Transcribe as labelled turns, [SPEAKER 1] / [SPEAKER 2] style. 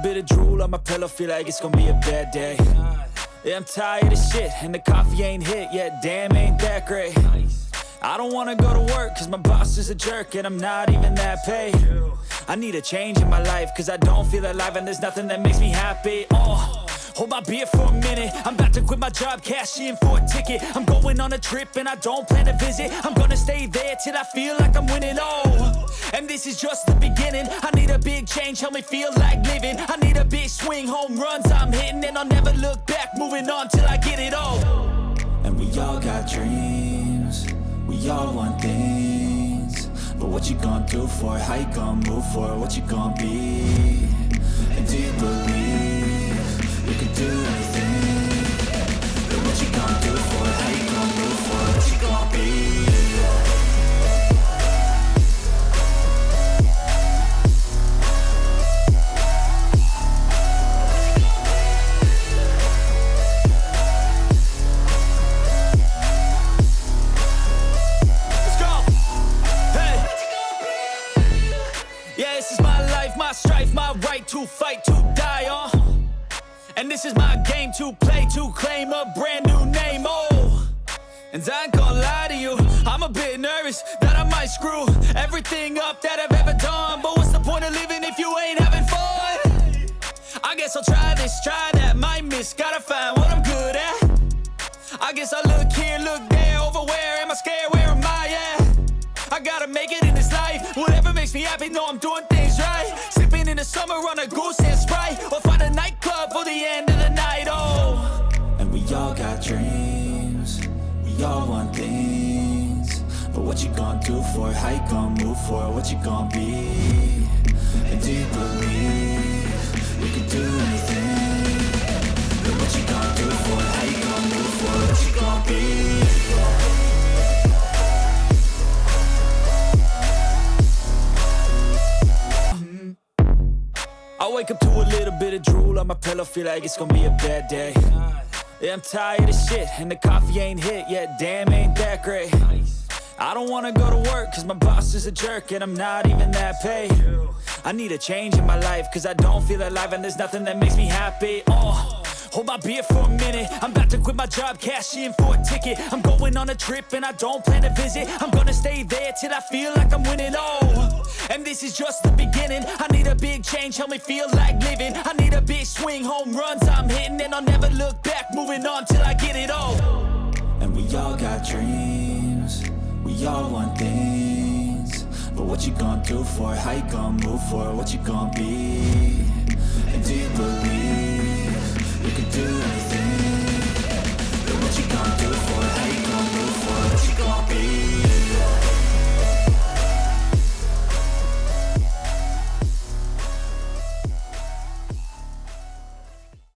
[SPEAKER 1] bit of drool on my pillow, feel like it's gonna be a bad day. Yeah, I'm tired of shit, and the coffee ain't hit yet, damn, ain't that great. I don't wanna go to work, cause my boss is a jerk, and I'm not even that paid. I need a change in my life, cause I don't feel alive, and there's nothing that makes me happy. Hold my beer for a minute, I'm about to quit my job, cash in for a ticket. I'm going on a trip and I don't plan to visit. I'm gonna stay there till I feel like I'm winning, and this is just the beginning. I need a big change, help me feel like living. I need a big swing, home runs I'm hitting, and I'll never look back, moving on till I get it all. And we all got dreams, we all want things, but what you gonna do for it? How you gonna move for it? What you gonna be? And do you believe you can do anything? But what you gonna do for it? How you gonna move for it? What you gonna be? Let's go! Hey! Yeah, this is my life, my strife, my right to fight, to die on. And this is my game to play, to claim a brand new name, And I ain't gonna lie to you, I'm a bit nervous that I might screw everything up that I've ever done. But what's the point of living if you ain't having fun? I guess I'll try this, try that, might miss, gotta find what I'm good at. I guess I look here, look there, over where am I scared, where am I at? I gotta make it in this life, whatever makes me happy, know I'm doing things right. Sipping in the summer on a goose and Sprite, or find a nightclub for the end of the night, And we all got dreams, we all want things, but what you gonna do for it? How you gonna move for it? What you gonna be? And do you believe you can do anything? But what you gonna do for it? How you gonna move for it? What you gonna be? I wake up to a little bit of drool on my pillow, feel like it's gonna be a bad day. Yeah, I'm tired of shit, and the coffee ain't hit yet, damn, ain't that great. I don't wanna go to work, cause my boss is a jerk, and I'm not even that paid. I need a change in my life, cause I don't feel alive, and there's nothing that makes me happy. Hold my beer for a minute, I'm about to quit my job, cash in for a ticket. I'm going on a trip and I don't plan to visit. I'm gonna stay there till I feel like I'm winning, and this is just the beginning. I need a big change, help me feel like living. I need a big swing, home runs I'm hitting, and I'll never look back, moving on till I get it all. And we all got dreams, we all want things, but what you gonna do for it? How you gonna move for it? What you gonna be?